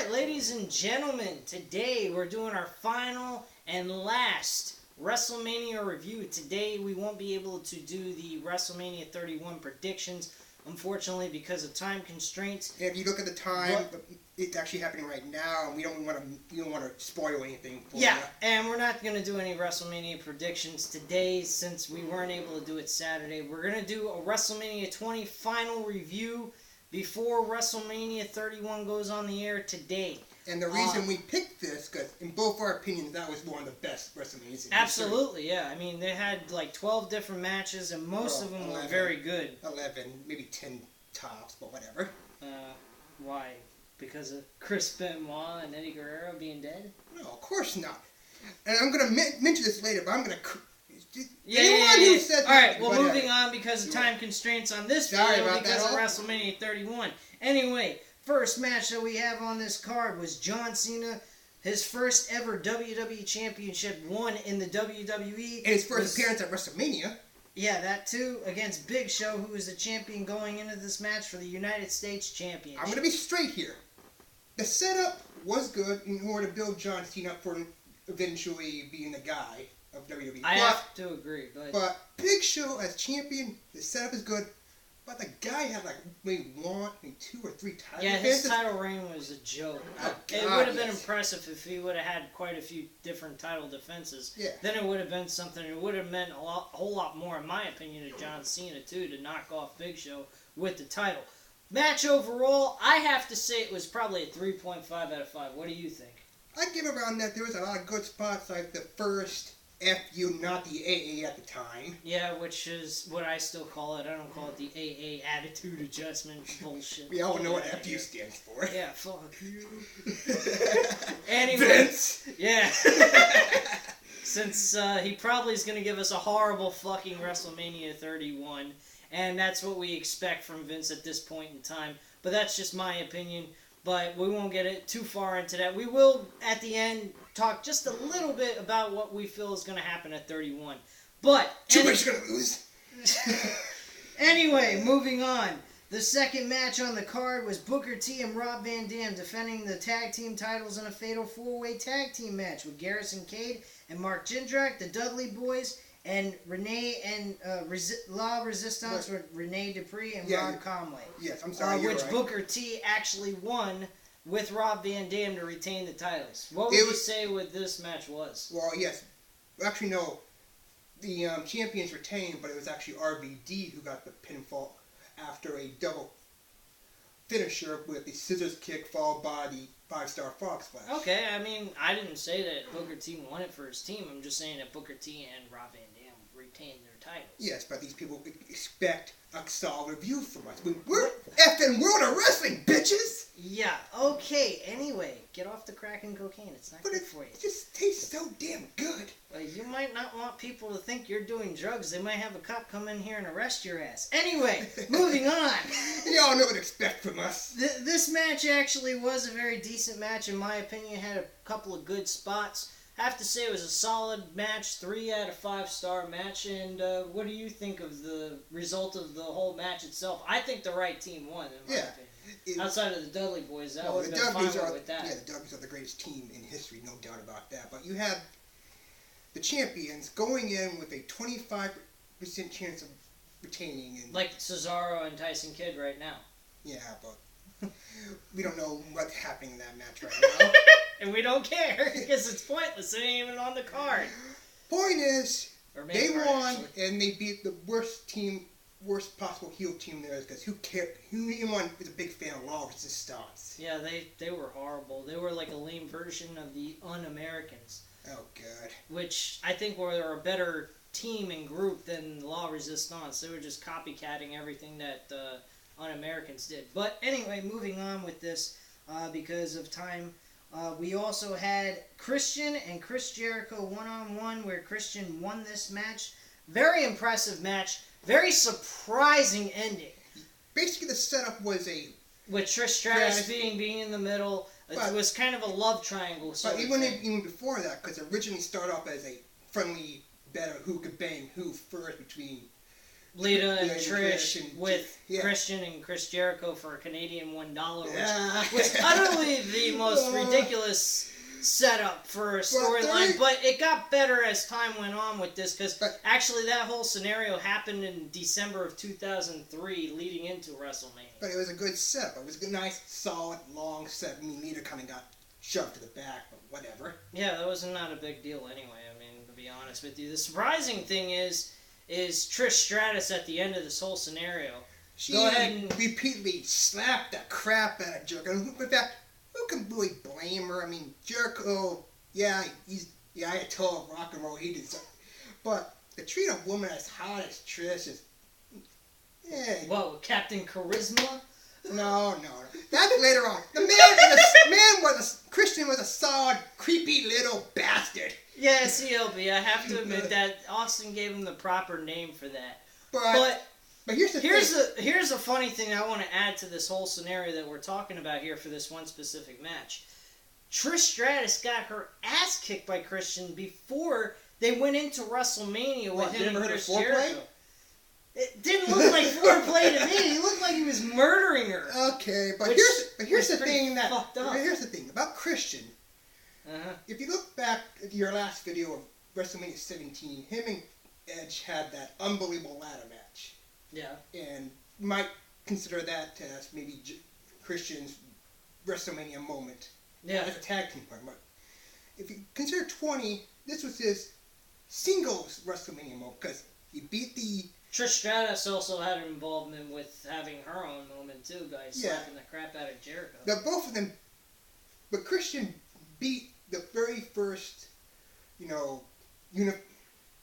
Alright, ladies and gentlemen, today we're doing our final and last WrestleMania review. Today we won't be able to do the WrestleMania 31 predictions, unfortunately, because of time constraints. And if you look at the time, it's actually happening right now, and we don't want to spoil anything for you. And we're not going to do any WrestleMania predictions today since we weren't able to do it Saturday. We're going to do a WrestleMania 20 final review before WrestleMania 31 goes on the air today. And the reason we picked this, because in both our opinions, that was one of the best WrestleManias in absolutely, yeah. I mean, they had like 12 different matches, and most of them 11, were very good. 11, maybe 10 tops, but whatever. Why? Because of Chris Benoit and Eddie Guerrero being dead? No, of course not. And I'm going to mention this later, but I'm going to... Who said Alright, well, moving on because of time constraints on this video because of WrestleMania 31. Anyway, first match that we have on this card was John Cena, his first ever WWE Championship won in the WWE. And his first appearance at WrestleMania. Yeah, that too, against Big Show, who was the champion going into this match for the United States Championship. I'm going to be straight here. The setup was good in order to build John Cena up for eventually being the guy of WWE. I have to agree, but Big Show as champion, the setup is good, but the guy had like maybe 2 or 3 title defenses. His title reign was a joke. It would have been impressive if he would have had quite a few different title defenses. Yeah. Then it would have been something. It would have meant a whole lot more, in my opinion, to John Cena too, to knock off Big Show with the title. Match overall, I have to say it was probably a 3.5 out of 5. What do you think? I give around that. There was a lot of good spots, like the first FU, not the AA at the time. Yeah, which is what I still call it. I don't call it the AA attitude adjustment bullshit. We all know what FU stands for. Yeah, fuck you. Anyway, Vince. Yeah. Since he probably is going to give us a horrible fucking WrestleMania 31, and that's what we expect from Vince at this point in time. But that's just my opinion. But we won't get it too far into that. We will, at the end, talk just a little bit about what we feel is going to happen at 31. But... Triple-H's going to lose. Anyway, moving on. The second match on the card was Booker T and Rob Van Dam defending the tag team titles in a fatal 4-way tag team match with Garrison Cade and Mark Jindrak, the Dudley Boys, and Renee and La Resistance with Rene Dupree and Rob Conway. Yes, I'm sorry, which right. Booker T actually won with Rob Van Dam to retain the titles. What would you say with this match was? Well, yes. Actually, no. The champions retained, but it was actually RVD who got the pinfall after a double finisher with the scissors kick followed by the 5-star Fox Splash. Okay, I mean, I didn't say that Booker T won it for his team. I'm just saying that Booker T and Rob Van Dam retained their titles. Yes, but these people expect a solid review from us. We're effing World of Wrestling, bitches! Yeah, okay. Anyway, get off the crack and cocaine. It's not good for you. It just tastes so damn good. Well, you might not want people to think you're doing drugs. They might have a cop come in here and arrest your ass. Anyway, moving on. Y'all know what to expect from us. This match actually was a very decent match, in my opinion. It had a couple of good spots. I have to say it was a solid match, 3 out of 5-star match. And what do you think of the result of the whole match itself? I think the right team won, in my opinion. Outside of the Dudley Boys, that would have been fine with that. Yeah, the Dudleys are the greatest team in history, no doubt about that. But you have the champions going in with a 25% chance of retaining. And like Cesaro and Tyson Kidd right now. Yeah, but we don't know what's happening in that match right now. And we don't care, because it's pointless. It ain't even on the card. Point is, they won, and they beat the worst possible heel team there is, because who cares? Anyone is a big fan of Law Resistance. Yeah, they were horrible. They were like a lame version of the Un-Americans. Oh, God. Which I think were a better team and group than Law Resistance. They were just copycatting everything that Un-Americans did. But anyway, moving on with this, because of time, we also had Christian and Chris Jericho one-on-one, where Christian won this match. Very impressive match. Very surprising ending. Basically, the setup was with Trish Stratus being in the middle. It was kind of a love triangle. But even before that, because it originally started off as a friendly battle who could bang who first between Lita and Trish with Christian and Chris Jericho for a Canadian $1, which was utterly the most ridiculous setup for a storyline, but it got better as time went on with this, because actually that whole scenario happened in December of 2003 leading into WrestleMania. But it was a good setup. It was a nice, solid, long setup. I mean, Lita kind of got shoved to the back, but whatever. Yeah, that was not a big deal anyway, I mean, to be honest with you. The surprising thing is Trish Stratus at the end of this whole scenario. She repeatedly slapped the crap out of Jericho. In fact, who can really blame her? I mean, Jericho, he's Ayatollah of rock and roll. He deserves. But to treat a woman as hot as Trish is, Whoa, Captain Charisma? No. That's later on. Christian was a solid, creepy little bastard. Yeah, CLB, I have to admit that Austin gave him the proper name for that. But here's the thing. Here's a funny thing I want to add to this whole scenario that we're talking about here for this one specific match. Trish Stratus got her ass kicked by Christian before they went into WrestleMania with him and Chris Jericho. It didn't look like foreplay to me. He looked like he was murdering her. Okay, but here's the thing about Christian. If you look back at your last video of WrestleMania 17, him and Edge had that unbelievable ladder match. Yeah. And you might consider that as maybe Christian's WrestleMania moment. Yeah. As a tag team partner. If you consider 20, this was his singles WrestleMania moment, because he beat the... Trish Stratus also had an involvement with having her own moment too, guys. Slapping the crap out of Jericho. Both of them... But Christian beat the very first,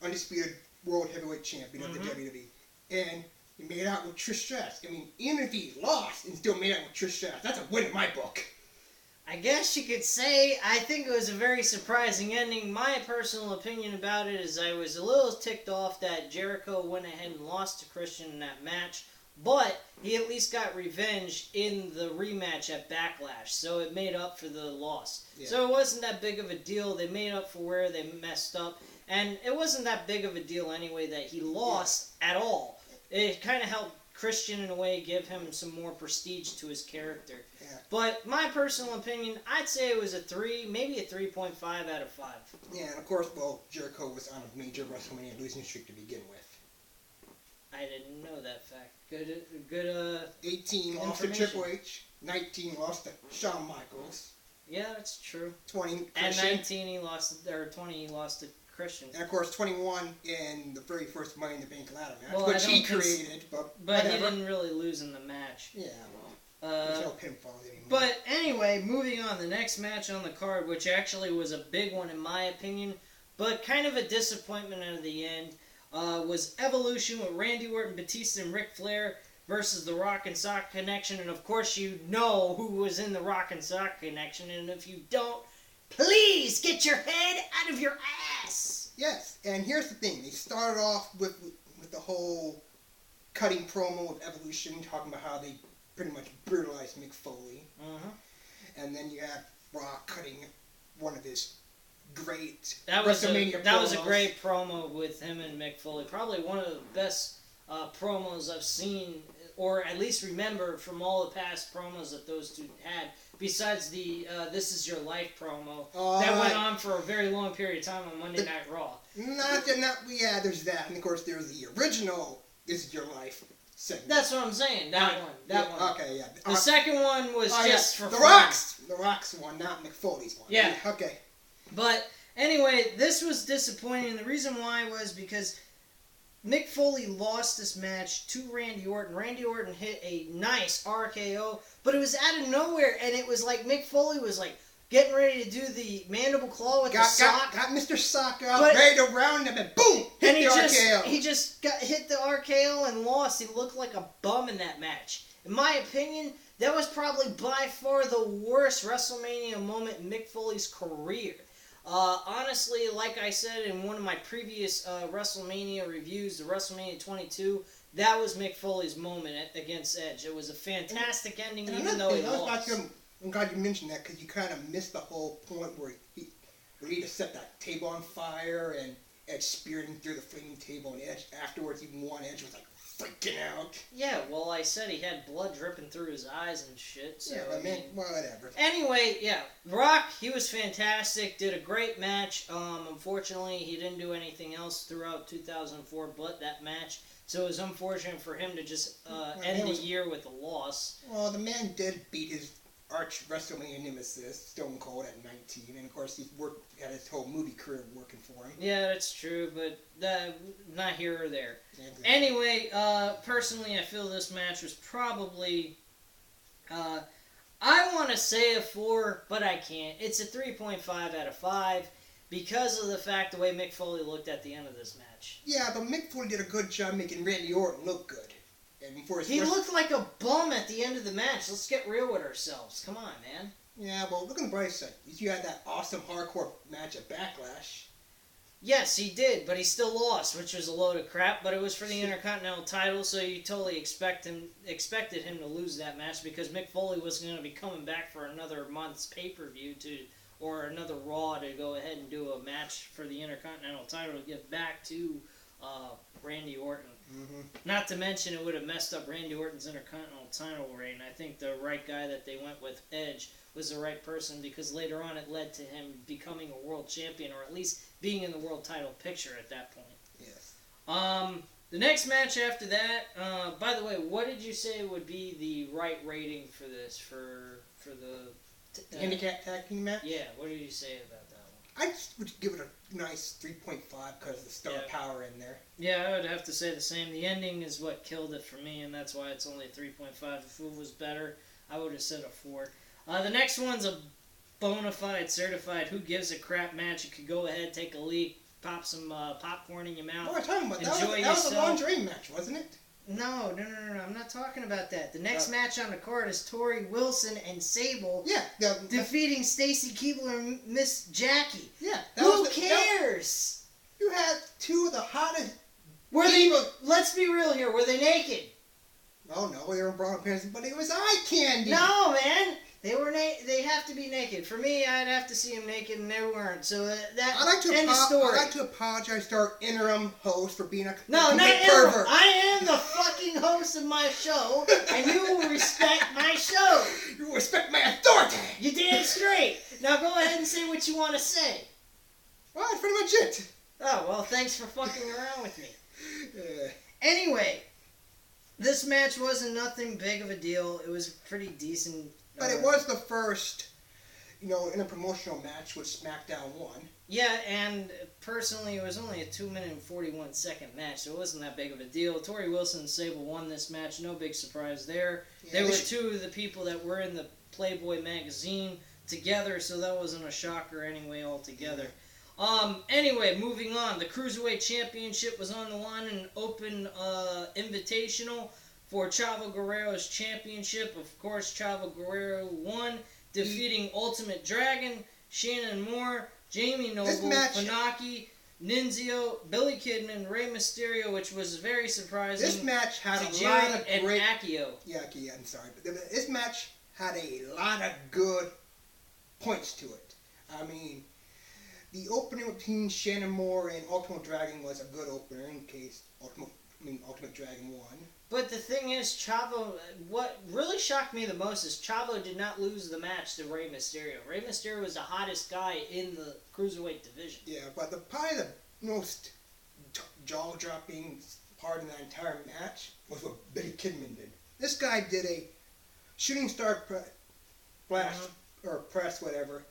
undisputed World Heavyweight Champion of the WWE. And he made out with Trish Stratus. I mean, even if he lost and still made out with Trish Stratus, that's a win in my book. I guess you could say I think it was a very surprising ending. My personal opinion about it is I was a little ticked off that Jericho went ahead and lost to Christian in that match, but he at least got revenge in the rematch at Backlash, so it made up for the loss. Yeah. So it wasn't that big of a deal. They made up for where they messed up, and it wasn't that big of a deal anyway that he lost at all. It kind of helped Christian, in a way, give him some more prestige to his character. Yeah. But my personal opinion, I'd say it was a 3, maybe a 3.5 out of 5. Yeah, and of course, Jericho was on a major WrestleMania losing streak to begin with. I didn't know that fact. Good 18 lost to Triple H, 19 lost to Shawn Michaels. Yeah, that's true. 20 Christian. And 19 he lost, or 20 he lost to Christian. And of course 21 in the very first Money in the Bank ladder match, which he created, but he didn't really lose in the match. Yeah, there's no pinfall anymore. But anyway, moving on, the next match on the card, which actually was a big one in my opinion, but kind of a disappointment at the end, was Evolution with Randy Orton, Batista, and Ric Flair versus the Rock and Sock Connection. And of course you know who was in the Rock and Sock Connection, and if you don't, please get your head out of your ass! Yes, and here's the thing. They started off with the whole cutting promo of Evolution, talking about how they pretty much brutalized Mick Foley. And then you had Rock cutting one of his great WrestleMania promos. That was a great promo with him and Mick Foley. Probably one of the best promos I've seen, or at least remember from all the past promos that those two had. Besides the This Is Your Life promo that went on for a very long period of time on Monday Night Raw. There's that. And of course there's the original This Is Your Life segment. That's what I'm saying. That one. Okay, yeah. The second one was just for fun. The Rock's one, not Mick Foley's one. Yeah. Okay. But anyway, this was disappointing. The reason why was because Mick Foley lost this match to Randy Orton. Randy Orton hit a nice RKO, but it was out of nowhere, and it was like Mick Foley was like getting ready to do the mandible claw with the sock. Got Mr. Sock out, ready to round him, and boom! Hit the RKO. He just hit the RKO and lost. He looked like a bum in that match. In my opinion, that was probably by far the worst WrestleMania moment in Mick Foley's career. Honestly, like I said in one of my previous WrestleMania reviews, the WrestleMania 22, that was Mick Foley's moment against Edge. It was a fantastic ending, even though he lost. I'm glad you mentioned that, because you kind of missed the whole point where he just set that table on fire and Edge speared him through the flaming table, and Edge afterwards even won. Edge was like, freaking out. Yeah, well, I said he had blood dripping through his eyes and shit. So, yeah, I mean, well, whatever. Anyway, yeah, Rock, he was fantastic. Did a great match. Unfortunately, he didn't do anything else throughout 2004 but that match. So it was unfortunate for him to just end the year with a loss. Well, the man did beat his arch Wrestlemania nemesis, Stone Cold, at 19. And, of course, he had his whole movie career working for him. Yeah, that's true, but not here or there. Exactly. Anyway, personally, I feel this match was probably... I want to say a 4, but I can't. It's a 3.5 out of 5 because of the fact the way Mick Foley looked at the end of this match. Yeah, but Mick Foley did a good job making Randy Orton look good. And for his he looked like a bum at the end of the match. Let's get real with ourselves. Come on, man. Yeah, well, look on the bright side. You had that awesome hardcore match at Backlash. Yes, he did, but he still lost, which was a load of crap. But it was for the Intercontinental title, so you totally expected him to lose that match because Mick Foley was going to be coming back for another month's pay-per-view or another Raw to go ahead and do a match for the Intercontinental title to get back to Randy Orton. Mm-hmm. Not to mention it would have messed up Randy Orton's Intercontinental title reign. I think the right guy that they went with, Edge, was the right person because later on it led to him becoming a world champion or at least being in the world title picture at that point. Yes. The next match after that, by the way, what did you say would be the right rating for this, for the... handicap tag team match? Yeah, what did you say about that one? I just would give it a nice 3.5 because of the star power in there. Yeah, I would have to say the same. The ending is what killed it for me, and that's why it's only a 3.5. If it was better, I would have said a 4. The next one's a bona fide, certified, who gives a crap match. You could go ahead, take a leak, pop some popcorn in your mouth. What am I talking about? Enjoy that was a yourself. lingerie match, wasn't it? No. I'm not talking about that. The next match on the card is Torrie Wilson and Sable defeating Stacy Keibler and Miss Jackie. Yeah. Who cares? You had two of the hottest... Let's be real here. Were they naked? Oh, no. They were in bra pants, but it was eye candy. No, man. They have to be naked. For me, I'd have to see them naked, and they weren't. So end of story. I'd like to apologize to our interim host for being a not pervert. I am the fucking host of my show, and you will respect my show. You will respect my authority. You damn straight. Now go ahead and say what you want to say. Well, that's pretty much it. Oh, well, thanks for fucking around with me. Anyway, this match wasn't nothing big of a deal. It was pretty decent. But it was the first, in a promotional match which SmackDown won. Yeah, and personally, it was only a 2-minute and 41-second match, so it wasn't that big of a deal. Torrie Wilson and Sable won this match. No big surprise there. Yeah, they were two of the people that were in the Playboy magazine together, so that wasn't a shocker anyway altogether. Anyway, moving on. The Cruiserweight Championship was on the line in an open invitational for Chavo Guerrero's championship. Of course, Chavo Guerrero won, defeating Ultimate Dragon, Shannon Moore, Jamie Noble, Funaki, Ninzio, Billy Kidman, Rey Mysterio, which was very surprising. This match had a lot of and great... Akio. Yeah, I'm sorry. But this match had a lot of good points to it. I mean, the opening between Shannon Moore and Ultimate Dragon was a good opener in case Ultimate Dragon won. But the thing is, Chavo, what really shocked me the most is Chavo did not lose the match to Rey Mysterio. Rey Mysterio was the hottest guy in the Cruiserweight division. Yeah, but probably the most jaw-dropping part of that entire match was what Billy Kidman did. This guy did a shooting star splash, or press, whatever,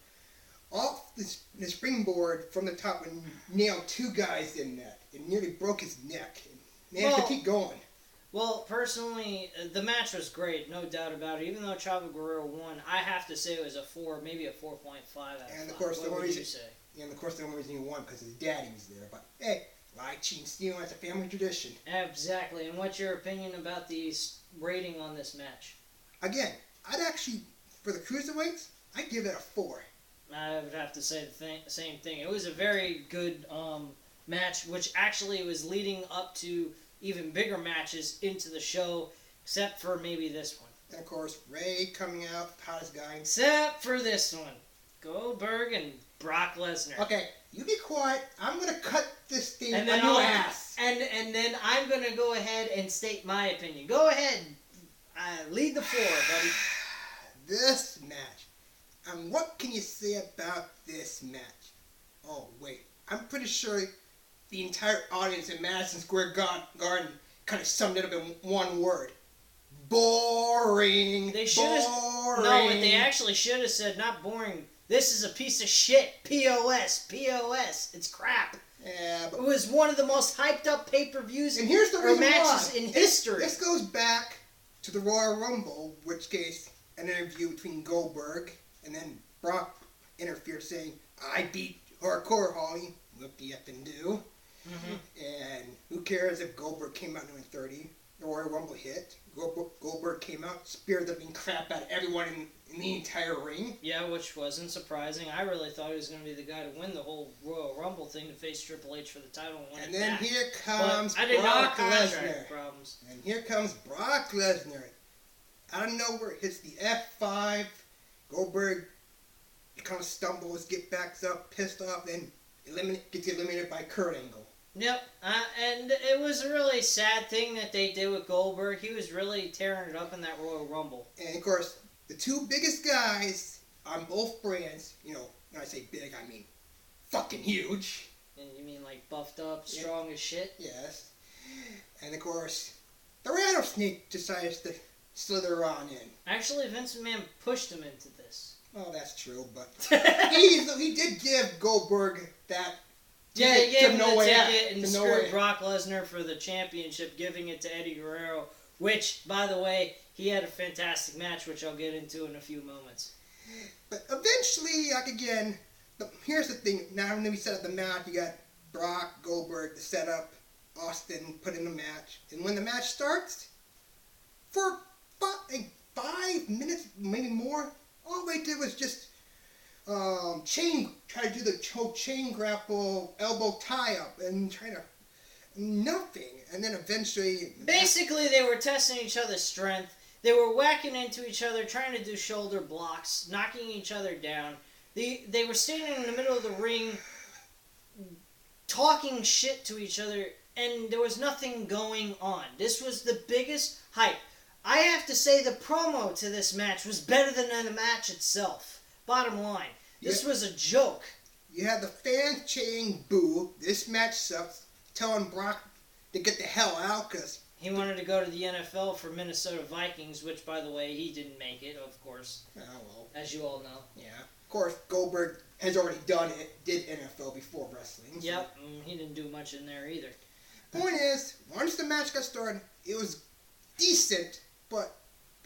off the springboard from the top and nailed two guys in that. It nearly broke his neck. And managed to keep going. Well, personally, the match was great, no doubt about it. Even though Chavo Guerrero won, I have to say it was a 4, maybe a 4.5 out of 5. And of course, what would you say? And of course, the only reason he won because his daddy was there. But hey, lie, cheat, and steal, that's a family tradition. Exactly. And what's your opinion about the rating on this match? Again, I'd actually, for the Cruiserweights, I'd give it a 4. I would have to say the same thing. It was a very good match, which actually was leading up to even bigger matches into the show, except for maybe this one. And of course, Ray coming out, hottest guy. Except for this one. Goldberg and Brock Lesnar. Okay, you be quiet. I'm gonna cut this thing And on then your ass. And then I'm gonna go ahead and state my opinion. Go ahead. Lead the floor, buddy. This match. What can you say about this match? Oh, wait. I'm pretty sure the entire audience in Madison Square Garden kind of summed it up in one word. Boring. They should have... Boring. No, what they actually should have said, not boring. This is a piece of shit. POS. POS. It's crap. Yeah, but... It was one of the most hyped up pay-per-views and here's the reason matches why. in history. This goes back to the Royal Rumble, which case an interview between Goldberg and then Brock interfered saying, I beat Hardcore Holly. Whoop the effing do. Mm-hmm. And who cares if Goldberg came out in 30? The Royal Rumble hit. Goldberg came out, speared the living crap out of everyone in the entire ring. Yeah, which wasn't surprising. I really thought he was going to be the guy to win the whole Royal Rumble thing to face Triple H for the title and win And it then back. here comes Brock Lesnar. Problems. And here comes Brock Lesnar. Out of nowhere, hits the F5. Goldberg kind of stumbles, get back up, pissed off, then gets eliminated by Kurt Angle. Yep, and it was a really sad thing that they did with Goldberg. He was really tearing it up in that Royal Rumble. And of course, the two biggest guys on both brands, you know, when I say big, I mean fucking huge. And you mean like buffed up, strong as shit? Yes. And of course, the rattlesnake decides to slither on in. Actually, Vince McMahon pushed him into this. Oh, that's true, but he did give Goldberg that. Yeah, he gave him the ticket and screwed Norway. Brock Lesnar for the championship, giving it to Eddie Guerrero, which, by the way, he had a fantastic match, which I'll get into in a few moments. But eventually, like again, here's the thing. Now that we set up the match, you got Brock, Goldberg, the setup, Austin put in the match. And when the match starts, for 5 minutes, maybe more, all they did was just try to do the whole chain grapple, elbow tie up, and try to nothing. And then eventually, basically, they were testing each other's strength. They were whacking into each other, trying to do shoulder blocks, knocking each other down. They were standing in the middle of the ring, talking shit to each other, and there was nothing going on. This was the biggest hype. I have to say the promo to this match was better than the match itself. Bottom line. This was a joke. You had the fans chanting boo, this match sucks, telling Brock to get the hell out because he wanted to go to the NFL for Minnesota Vikings, which, by the way, he didn't make it, of course. Oh, well. As you all know. Yeah. Of course, Goldberg has already did NFL before wrestling. So. Yep, he didn't do much in there either. Point is, once the match got started, it was decent, but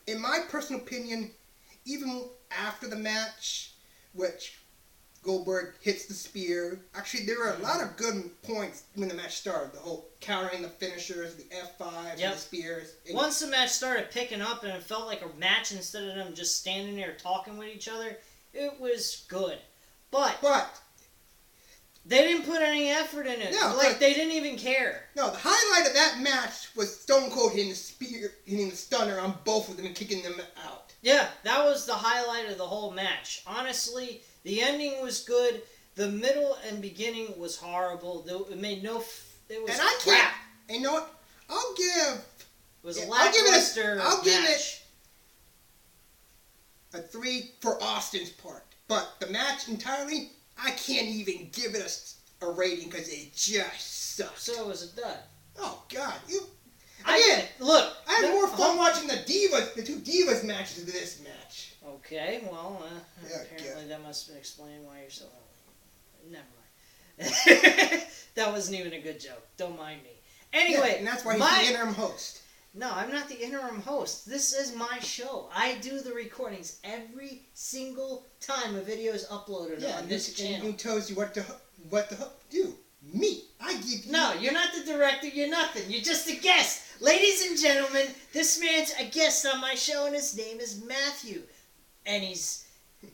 in my personal opinion, even after the match, which Goldberg hits the spear. Actually, there were a lot of good points when the match started. The whole countering the finishers, the F5s, and the spears. Once the match started picking up and it felt like a match instead of them just standing there talking with each other, it was good. But they didn't put any effort in it. No, they didn't even care. No, the highlight of that match was Stone Cold hitting the stunner on both of them and kicking them out. Yeah, that was the highlight of the whole match. Honestly, the ending was good. The middle and beginning was horrible. It made no... It was crap. And you know what? I'll give... It was a lackluster match. I'll give it a 3 for Austin's part. But the match entirely, I can't even give it a rating because it just sucked. So it was a dud. Oh, God. I had more fun watching the two Divas matches than this match. Okay, well, apparently that must explain why you're so... Never mind. That wasn't even a good joke. Don't mind me. Anyway... Yeah, and that's why he's the interim host. No, I'm not the interim host. This is my show. I do the recordings every single time a video is uploaded on this channel. And who tells you what to do? Me. I give you... No, you're not the director. You're nothing. You're just a guest. Ladies and gentlemen, this man's a guest on my show, and his name is Matthew. And he's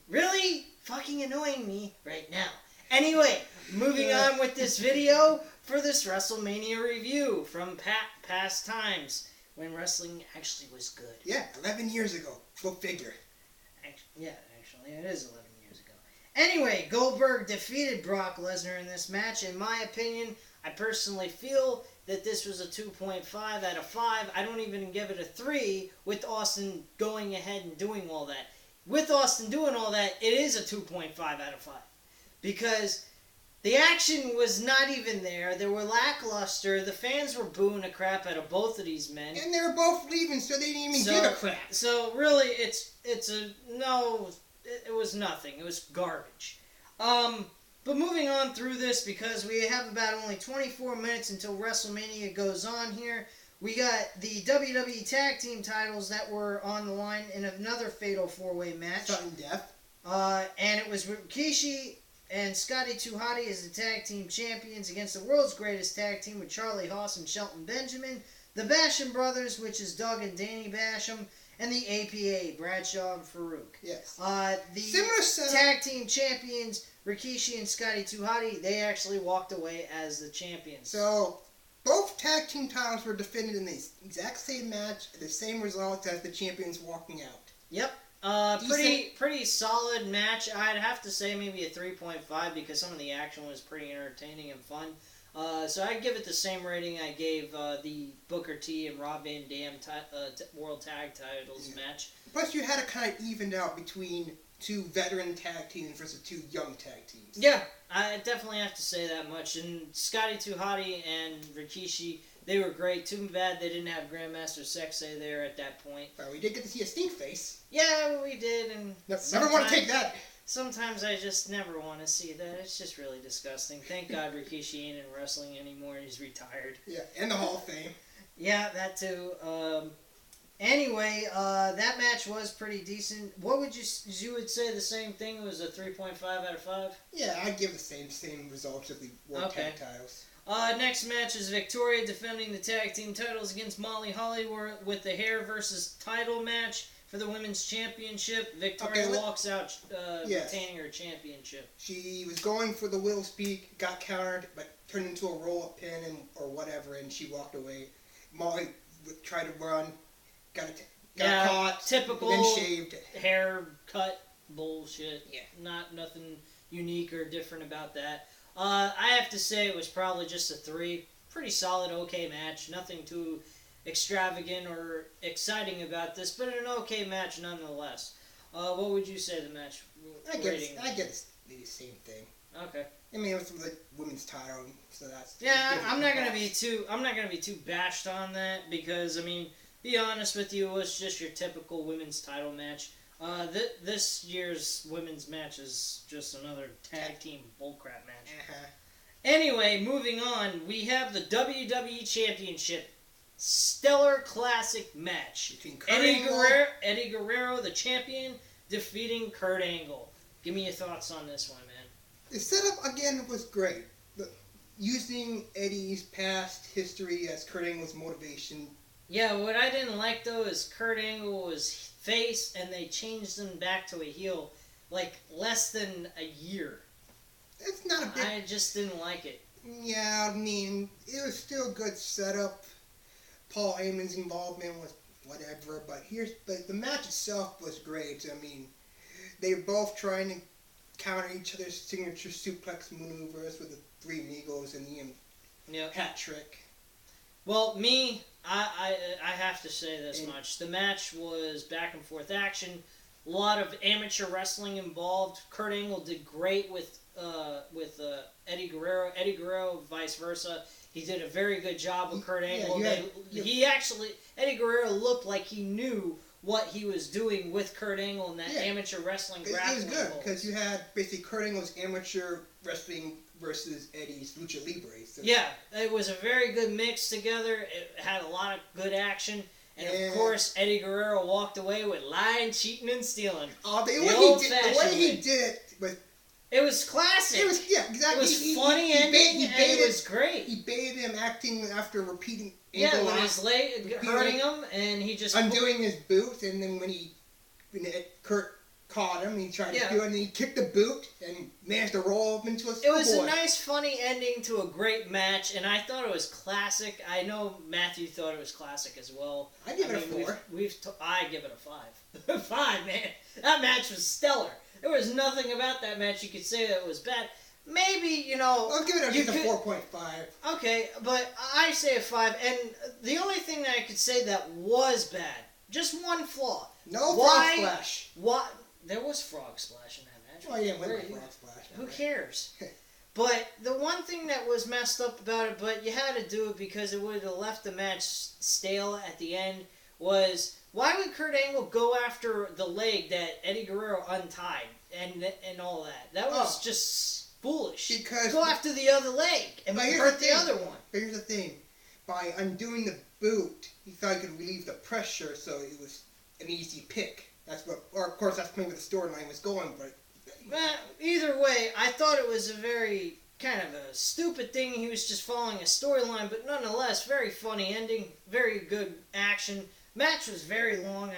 really fucking annoying me right now. Anyway, moving on with this video for this WrestleMania review from past times when wrestling actually was good. Yeah, 11 years ago. Go figure. Actually, it is 11 years ago. Anyway, Goldberg defeated Brock Lesnar in this match. In my opinion, I personally feel that this was a 2.5 out of 5. I don't even give it a 3 with Austin going ahead and doing all that. With Austin doing all that, it is a 2.5 out of 5. Because the action was not even there. They were lackluster. The fans were booing the crap out of both of these men. And they were both leaving, so they didn't even give a crap. So really, it's a no. It was nothing. It was garbage. But moving on through this, because we have about only 24 minutes until WrestleMania goes on here, we got the WWE Tag Team titles that were on the line in another fatal 4-way match. Sudden death. And it was Rikishi and Scotty 2 Hotty as the Tag Team Champions against the world's greatest tag team with Charlie Haas and Shelton Benjamin, the Basham Brothers, which is Doug and Danny Basham, and the APA, Bradshaw and Farouk. Yes. The Similar setup. Tag Team Champions, Rikishi and Scotty 2 Hotty, they actually walked away as the champions. So, both tag team titles were defended in the exact same match, the same result as the champions walking out. Yep. Pretty solid match. I'd have to say maybe a 3.5 because some of the action was pretty entertaining and fun. So I'd give it the same rating I gave the Booker T and Rob Van Dam World Tag Titles match. Plus, you had it kind of evened out between two veteran tag teams versus two young tag teams. Yeah, I definitely have to say that much. And Scotty 2 Hotty and Rikishi, they were great. Too bad they didn't have Grandmaster Sexay there at that point. Well, we did get to see a stink face. Yeah, we did. And never want to take that. Sometimes I just never want to see that. It's just really disgusting. Thank God Rikishi ain't in wrestling anymore. He's retired. Yeah, and the Hall of Fame. Yeah, that too. Anyway, that match was pretty decent. What would you would say the same thing? It was a 3.5 out of 5? Yeah, I'd give the same results of the World Tag Titles. Next match is Victoria defending the tag team titles against Molly Holly with the hair versus title match for the women's championship. Victoria walks out retaining her championship. She was going for the Will Speak, got countered, but turned into a roll-up pin or whatever, and she walked away. Molly tried to run, got caught, typical then shaved. Haircut bullshit. Yeah, nothing unique or different about that. I have to say it was probably just a 3. Pretty solid, okay match. Nothing too extravagant or exciting about this, but an okay match nonetheless. What would you say the match rating? I get the same thing. Okay. I mean, it was the women's title, so that's. Yeah, I'm not gonna be too bashed on that because I mean, be honest with you, it was just your typical women's title match. This year's women's match is just another tag team bullcrap match. Anyway, moving on, we have the WWE Championship Stellar Classic match. Between Eddie Guerrero, the champion, defeating Kurt Angle. Give me your thoughts on this one, man. The setup, again, was great. Using Eddie's past history as Kurt Angle's motivation. Yeah, what I didn't like, though, is Kurt Angle was face, and they changed him back to a heel, like, less than a year. It's not a big... I just didn't like it. Yeah, I mean, it was still a good setup. Paul Heyman's involvement was whatever, but the match itself was great. I mean, they were both trying to counter each other's signature suplex maneuvers with the Three Amigos and the hat trick. Well, I have to say this much. The match was back and forth action. A lot of amateur wrestling involved. Kurt Angle did great with Eddie Guerrero. Eddie Guerrero, vice versa. He did a very good job with Kurt Angle. Eddie Guerrero looked like he knew what he was doing with Kurt Angle in that amateur wrestling grappling. It was good because you had basically Kurt Angle's amateur wrestling versus Eddie's lucha libre. So. Yeah, it was a very good mix together. It had a lot of good action. And of course, Eddie Guerrero walked away with lying, cheating, and stealing. The way he did it was... It was classic. Exactly. It was funny ending, and it was great. He baited him acting after repeating... when his leg hurting him, and he just... Undoing his boot, and then when Kurt caught him, he tried to do it, and he kicked the boot, and managed to roll up into a schoolboy. It was a nice, funny ending to a great match, and I thought it was classic. I know Matthew thought it was classic as well. I give it a 4. I give it a 5. 5, man. That match was stellar. There was nothing about that match you could say that was bad. Maybe, you know... I'll give it a 4.5. Okay, but I say a 5, and the only thing that I could say that was bad, just one flaw. No frog splash. What? There was frog splash in that match. Oh, yeah, frog splash. Who cares? But the one thing that was messed up about it, but you had to do it because it would have left the match stale at the end, was why would Kurt Angle go after the leg that Eddie Guerrero untied and all that? That was just foolish. Because go after the other leg and hurt the other one. But here's the thing. By undoing the boot, he thought he could relieve the pressure, so it was an easy pick. That's what, or of course that's maybe the storyline was going, but... Either way, I thought it was a very kind of a stupid thing. He was just following a storyline, but nonetheless, very funny ending, very good action. Match was very long.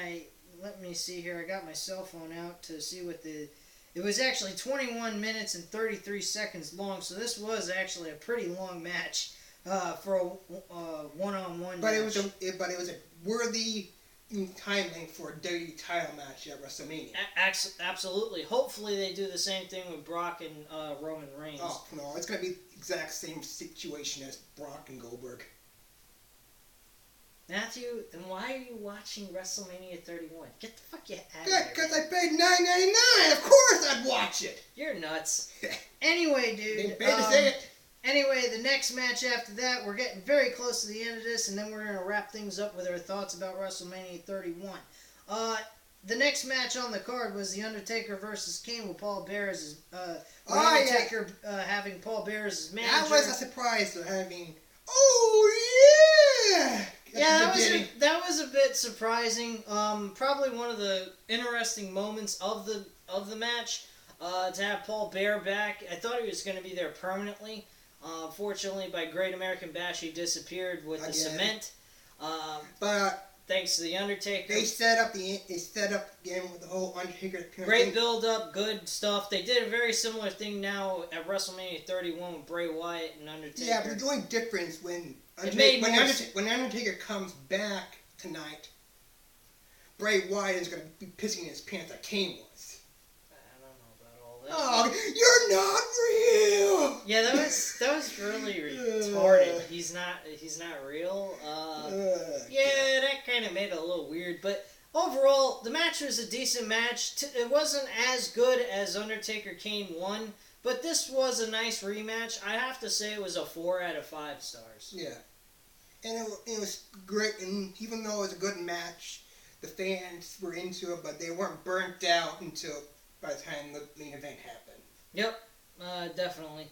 Let me see here. I got my cell phone out to see what the... It was actually 21 minutes and 33 seconds long, so this was actually a pretty long match for a one-on-one but match. But it was a worthy time length for a WWE title match at WrestleMania. Absolutely. Hopefully they do the same thing with Brock and Roman Reigns. Oh, no, it's going to be the exact same situation as Brock and Goldberg. Matthew, then why are you watching WrestleMania 31? Get the fuck out of here. Because I paid $9.99. Of course I'd watch it. You're nuts. Anyway, dude. Didn't pay to say it. Anyway, the next match after that, we're getting very close to the end of this, and then we're going to wrap things up with our thoughts about WrestleMania 31. The next match on the card was The Undertaker versus Kane with Paul Bearer as Undertaker having Paul Bearer as his manager. That was a surprise to having... Oh, yeah! Yeah, that was a bit surprising. Probably one of the interesting moments of the match to have Paul Bearer back. I thought he was going to be there permanently. Fortunately, by Great American Bash, he disappeared with the cement. But thanks to the Undertaker, they set up again with the whole Undertaker. Great build up, good stuff. They did a very similar thing now at WrestleMania 31 with Bray Wyatt and Undertaker. Yeah, but the only difference when Undertaker comes back tonight, Bray Wyatt is going to be pissing his pants like Kane was. I don't know about all that. Oh, you're not real. Yeah, that was really retarded. He's not real. Yeah, that kind of made it a little weird, but overall, the match was a decent match. It wasn't as good as Undertaker Kane 1, but this was a nice rematch. I have to say it was a 4 out of 5 stars. Yeah. And it was great, and even though it was a good match, the fans were into it, but they weren't burnt out until by the time the main event happened. Yep, definitely.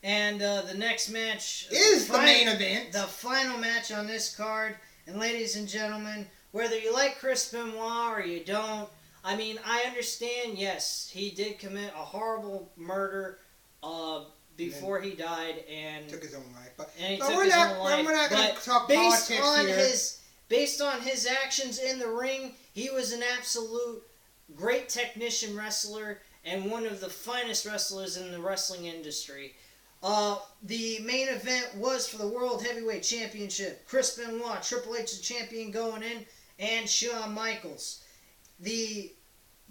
And the next match is the main event. The final match on this card. And ladies and gentlemen, whether you like Chris Benoit or you don't, I mean, I understand, yes, he did commit a horrible murder before he died and took his own life. But we're not going to talk politics here. Based on his actions in the ring, he was an absolute great technician wrestler and one of the finest wrestlers in the wrestling industry. The main event was for the World Heavyweight Championship. Chris Benoit, Triple H the champion going in, and Shawn Michaels.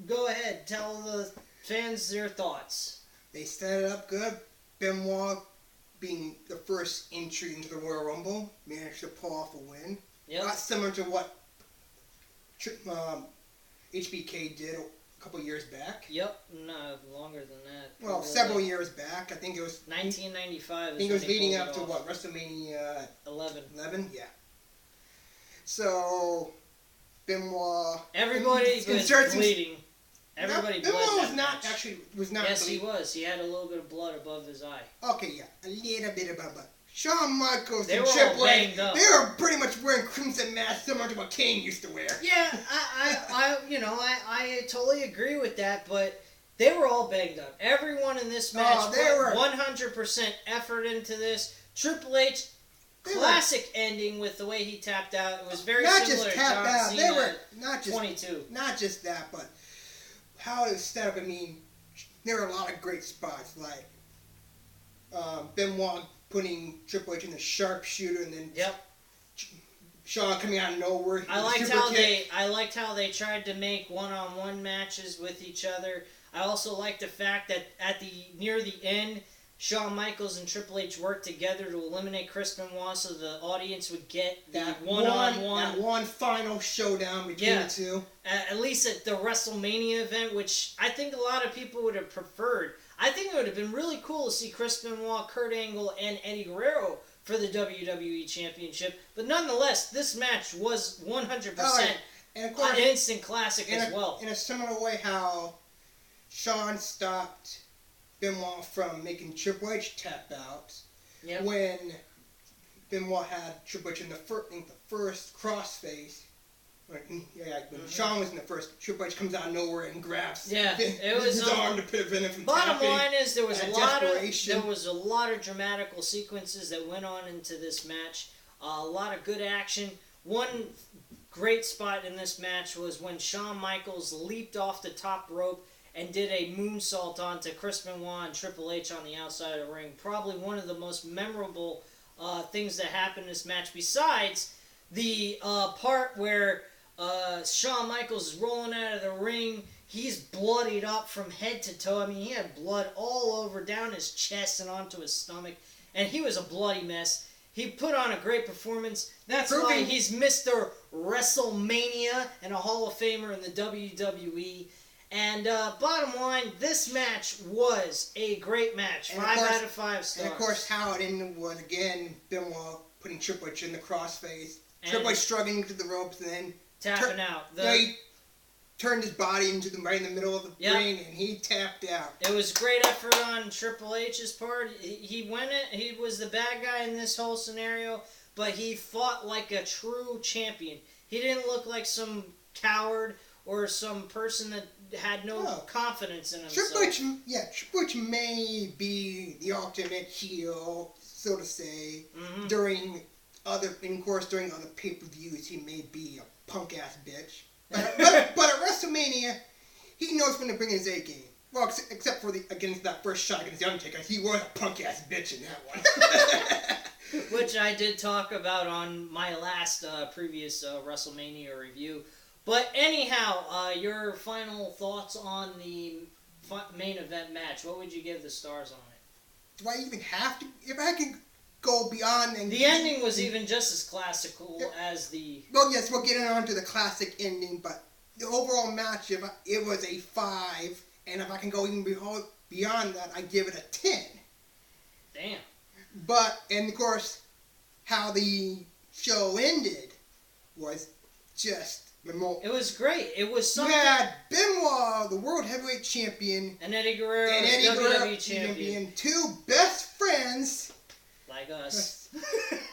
Go ahead, tell the fans their thoughts. They set it up good. Benoit, being the first entry into the Royal Rumble, managed to pull off a win. Yep. Not similar to what HBK did a couple years back. Yep, no, longer than that. Well, several years back. I think it was 1995. I think it was leading up to what, WrestleMania 11. 11, yeah. So Benoit. Everybody was bleeding. Everybody bled. Benoit was not. Yes, bleeding. he was. He had a little bit of blood above his eye. Okay, yeah, a little bit of blood. Shawn Michaels and Triple H, they were pretty much wearing crimson masks similar to what Kane used to wear. Yeah, I totally agree with that, but they were all banged up. Everyone in this match put 100% effort into this. Triple H, classic ending with the way he tapped out. It was very similar to John Cena. They were not just 22. Not just that, but how it was set up. I mean, there were a lot of great spots, like Benoit putting Triple H in the sharpshooter, and then Shawn coming out of nowhere. I liked how they tried to make one-on-one matches with each other. I also like the fact that near the end, Shawn Michaels and Triple H worked together to eliminate Chris Benoit, so the audience would get that one final showdown between the two. At least at the WrestleMania event, which I think a lot of people would have preferred. I think it would have been really cool to see Chris Benoit, Kurt Angle, and Eddie Guerrero for the WWE Championship. But nonetheless, this match was 100% an instant classic as well. In a similar way how Shawn stopped Benoit from making Triple H tap out when Benoit had Triple H in the first crossface. When Shawn was in the first, Triple H comes out of nowhere and grabs his arm to prevent him from tapping. Bottom line is there was a lot of dramatical sequences that went on into this match. A lot of good action. One great spot in this match was when Shawn Michaels leaped off the top rope and did a moonsault onto Chris Benoit and Triple H on the outside of the ring. Probably one of the most memorable things that happened in this match, besides the part where Shawn Michaels is rolling out of the ring. He's bloodied up from head to toe. I mean, he had blood all over, down his chest and onto his stomach, and he was a bloody mess. He put on a great performance. That's why he's Mr. WrestleMania and a Hall of Famer in the WWE. And bottom line, this match was a great match. 5 out of 5 stars. And of course, how it ended was, again, Benoit putting Triple H in the crossface. Triple H struggling to the ropes and then tapping out. He turned his body into right in the middle of the ring and he tapped out. It was great effort on Triple H's part. He was the bad guy in this whole scenario, but he fought like a true champion. He didn't look like some coward or some person that had no confidence in himself. Triple H may be the ultimate heel, so to say. During other pay-per-views, he may be a punk-ass bitch. But at WrestleMania, he knows when to bring his A game. Well, except for against that first shot against The Undertaker, he was a punk-ass bitch in that one. Which I did talk about on my last previous WrestleMania review. But anyhow, your final thoughts on the main event match. What would you give the stars on it? Do I even have to? If I can go beyond... The ending was even just as classical as the... Well, yes, we'll get on to the classic ending, but the overall match, it was a 5, and if I can go even beyond that, I give it a 10. Damn. But, and of course, how the show ended was just... It was great. It was something... You had Benoit, the World Heavyweight Champion, and Eddie Guerrero, WWE Champion. 2 best friends... Like us.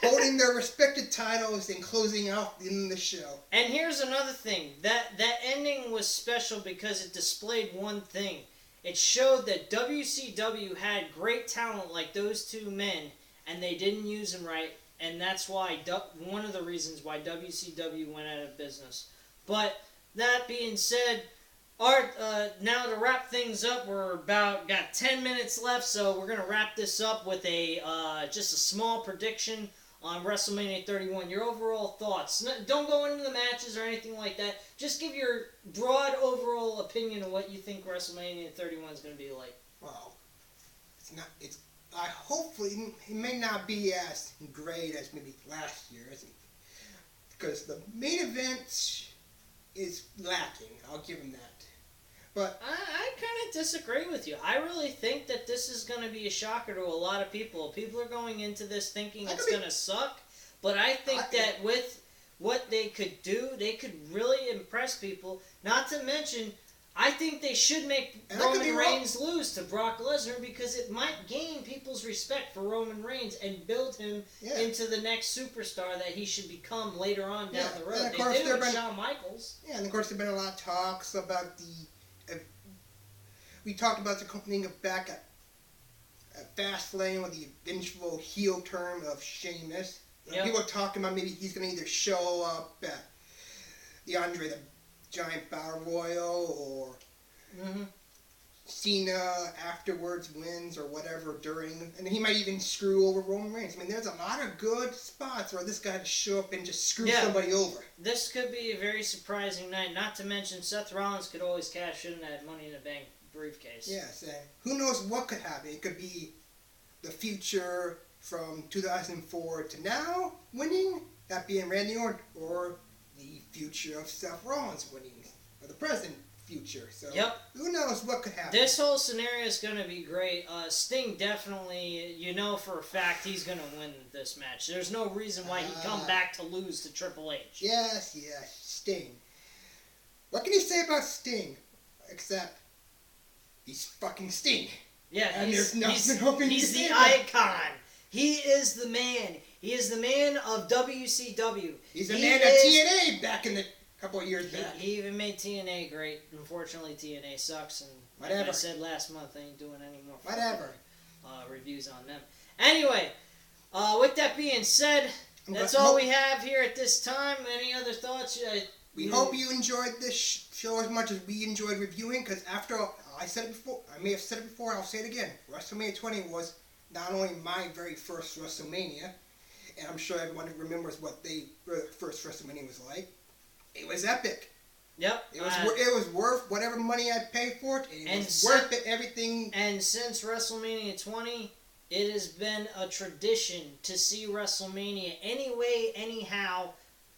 holding their respective titles and closing out in the show. And here's another thing. That ending was special because it displayed one thing. It showed that WCW had great talent like those 2 men, and they didn't use them right. And that's why one of the reasons why WCW went out of business. But that being said, Art, now to wrap things up, got 10 minutes left, so we're gonna wrap this up with just a small prediction on WrestleMania 31. Your overall thoughts. Don't go into the matches or anything like that. Just give your broad overall opinion of what you think WrestleMania 31 is gonna be like. Well, hopefully it may not be as great as maybe last year, because the main event is lacking. I'll give him that. But I kind of disagree with you. I really think that this is going to be a shocker to a lot of people. People are going into this thinking it's going to suck, but I think that with what they could do, they could really impress people. Not to mention, I think they should make Roman Reigns lose to Brock Lesnar because it might gain people's respect for Roman Reigns and build him into the next superstar that he should become later on down the road. They did with Shawn Michaels. Yeah, and of course there have been a lot of talks about we talked about the coming back at Fastlane with the eventual heel turn of Sheamus. People are talking about maybe he's going to either show up at the Andre the Giant Battle Royal or Cena afterwards wins or whatever during, and he might even screw over Roman Reigns. I mean, there's a lot of good spots where this guy to show up and just screw somebody over. This could be a very surprising night. Not to mention Seth Rollins could always cash in that Money in the Bank briefcase. Yes, and who knows what could happen. It could be the future from 2004 to now winning, that being Randy Orton, or the future of Seth Rollins winning, or the present future. So who knows what could happen. This whole scenario is going to be great. Sting definitely, you know for a fact he's going to win this match. There's no reason why he'd come back to lose to Triple H. Yes, Sting. What can you say about Sting? Except he's fucking Sting. Yeah, and he's the icon. He is the man. He is the man of WCW. He's the man of TNA back in the couple of years back. He even made TNA great. Unfortunately, TNA sucks, and like I said last month, I ain't doing any more reviews on them. Anyway, with that being said, that's all we have here at this time. Any other thoughts? We hope you enjoyed this show as much as we enjoyed reviewing, because after all, I said it before, I may have said it before, I'll say it again. WrestleMania 20 was not only my very first WrestleMania, and I'm sure everyone remembers what the first WrestleMania was like. It was epic. Yep. It was worth whatever money I paid for it. It was worth it, everything. And since WrestleMania 20, it has been a tradition to see WrestleMania anyway, anyhow,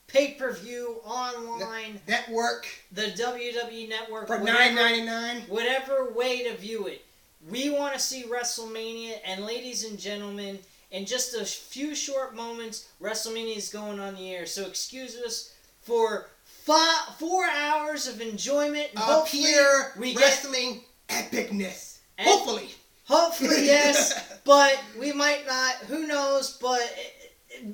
pay-per-view, online, network, the WWE Network, for $9.99, whatever way to view it. We want to see WrestleMania, and ladies and gentlemen, in just a few short moments, WrestleMania is going on the air. So excuse us for 4 hours of enjoyment. And pure wrestling epicness. Hopefully, yes, but we might not. Who knows? But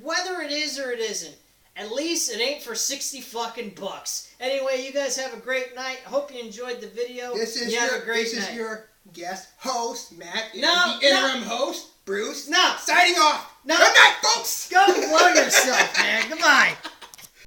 whether it is or it isn't, at least it ain't for $60 Anyway, you guys have a great night. Hope you enjoyed the video. This is your guest host, Matt. No, the interim host, Bruce. No. Signing off. No. Good night, folks. Go blow yourself, man. Goodbye.